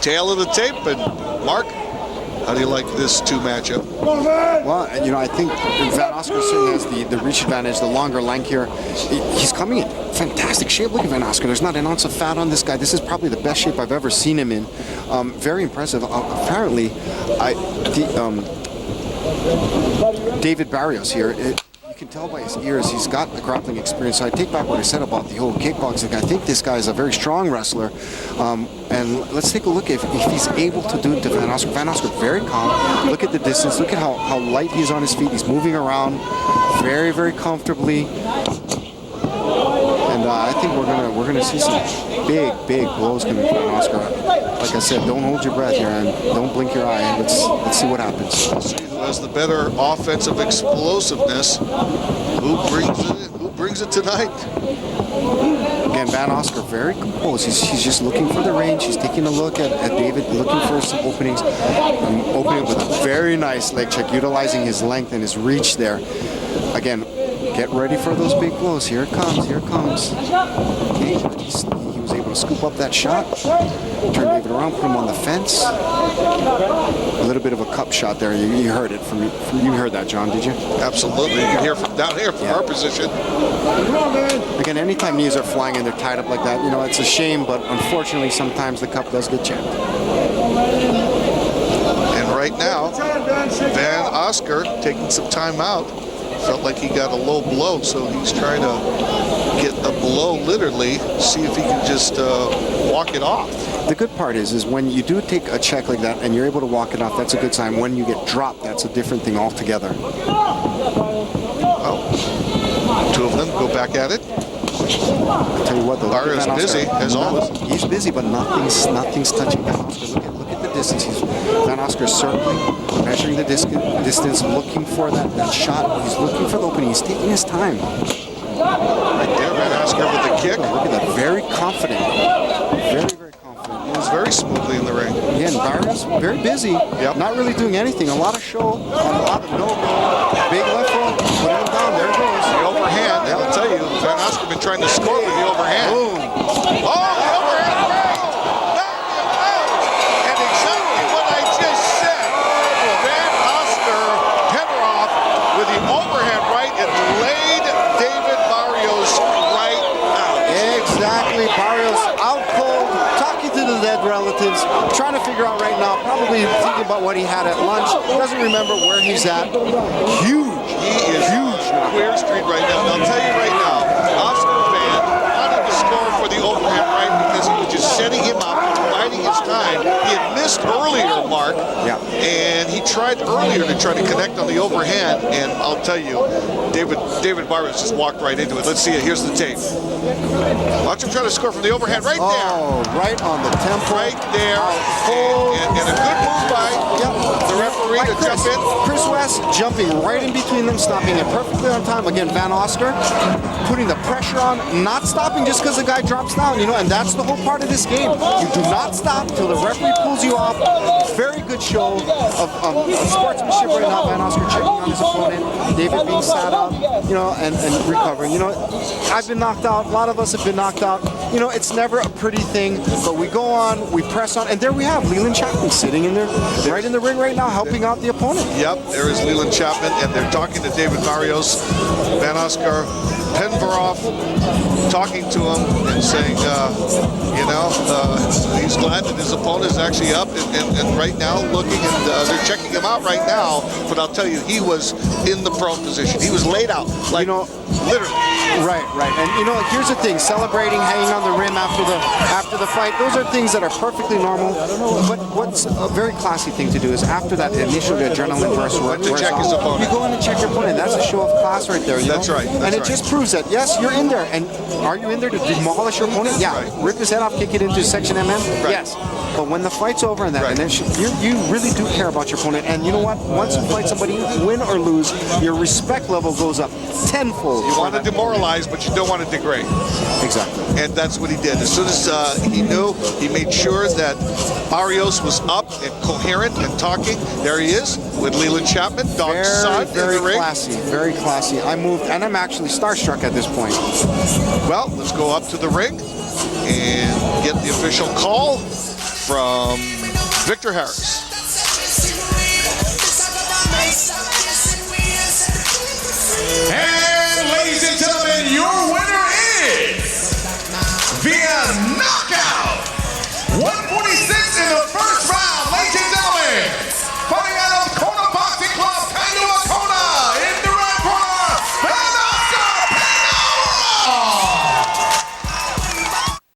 tail of the tape. And Mark, how do you like this two matchup? Well, you know, I think Van Oscar certainly has the reach advantage, the longer, lankier. He's coming in fantastic shape. Look at Van Oscar. There's not an ounce of fat on this guy. This is probably the best shape I've ever seen him in. Very impressive. Apparently, David Barrios here, you can tell by his ears he's got the grappling experience. So I take back what I said about the whole kickboxing. I think this guy is a very strong wrestler. And let's take a look if he's able to do it to Van Oscar. Van Oscar very calm. Look at the distance. Look at how light he is on his feet. He's moving around very, very comfortably. And I think we're gonna see some big blows coming from Van Oscar. Like I said, don't hold your breath here and don't blink your eye. Let's see what happens. See who has the better offensive explosiveness. Who brings it tonight? Again, Van Oscar very composed. He's just looking for the range. He's taking a look at David, looking for some openings. Opening with a very nice leg check, utilizing his length and his reach there. Again, get ready for those big blows. Here it comes. Here it comes. Okay, he was able to scoop up that shot. Turn David around, put him on the fence. A little bit of a cup shot there. You heard it from you heard that, John, did you? Absolutely. You can hear from down here from our position. Again, anytime knees are flying and they're tied up like that, you know, it's a shame, but unfortunately sometimes the cup does get jammed. And right now, Van Oscar taking some time out. Felt like he got a low blow, so he's trying to get a blow literally, see if he can just walk it off. The good part is when you do take a check like that and you're able to walk it off, that's a good sign. When you get dropped, that's a different thing altogether. Well, two of them go back at it. I'll tell you what, though. Barrios is busy, as always. He's busy, but nothing's touching Van Oscar. Look at the distance. Van Oscar circling, measuring the distance, looking for that shot. He's looking for the opening. He's taking his time. Right there, Van Oscar with the kick. Look at that, very confident. Very confident. Moves very smoothly in the ring. Yeah, and Barrios, very busy. Yep. Not really doing anything. A lot of show, a lot of no-go. Big left hook, put him down. There it goes. The overhand, and I'll tell you, Van Oscar been trying to score with the overhand. Boom. Oh, the overhand right! Knock him out! And exactly what I just said. Van Oscar, Penovaroff with the overhand right, it laid David Barrios right out. Exactly, Barrios out cold, talking to the dead relatives, trying to figure out right now, probably thinking about what he had at lunch, doesn't remember where he's at. Huge. He is huge. Queer Street right now. And I'll tell you right now, Oscar Van wanted to score for the overhand right because he was just setting him up, biding his time. He had missed earlier, Mark, and he tried earlier to try to connect on the overhand, and I'll tell you, David Barrios just walked right into it. Let's see it. Here's the tape. Watch him try to score from the overhand right there. Oh, right on the temple. Right there. And a good move by the referee to jump in. Chris West jumping right in between them, stopping it perfectly on time. Again, Van Oscar putting the pressure on, not stopping just because the guy drops down, you know, and that's the whole part of this game. You do not stop till the referee pulls you off. Very good show of sportsmanship right now. Van Oscar checking on his opponent, David being sat up, you know, and recovering. You know, I've been knocked out. A lot of us have been knocked out. You know, it's never a pretty thing, but we go on, we press on, and there we have Leland Chapman sitting in there, right in the ring right now, helping out the opponent. Yep, there is Leland Chapman, and they're talking to David Barrios. Van Oscar, Penovaroff, talking to him and saying, you know, he's glad that his opponent is actually up and right now looking, and they're checking him out right now. But I'll tell you, he was in the prone position. He was laid out, like, you know, literally. Right. And you know, here's the thing: celebrating, hanging on the rim after the fight. Those are things that are perfectly normal. But what's a very classy thing to do is after that initial adrenaline burst, to check his opponent. You go in and check your opponent. That's a show of class right there. That's right. And it just proves that yes, you're in there. And are you in there to demolish your opponent? Yeah. Right. Rip his head off, kick it into section MM. Right. Yes. But when the fight's over and that, and then you really do care about your opponent. And you know what? Once you fight somebody, win or lose, your respect level goes up tenfold. You want to demoralize, but you don't want to degrade. Exactly. And that's what he did. As soon as he knew, he made sure that Barrios was up and coherent and talking. There he is with Leland Chapman, Doc's son, in the ring. Very classy. I moved, and I'm actually starstruck at this point. Well, let's go up to the ring and get the official call. from Victor Harris.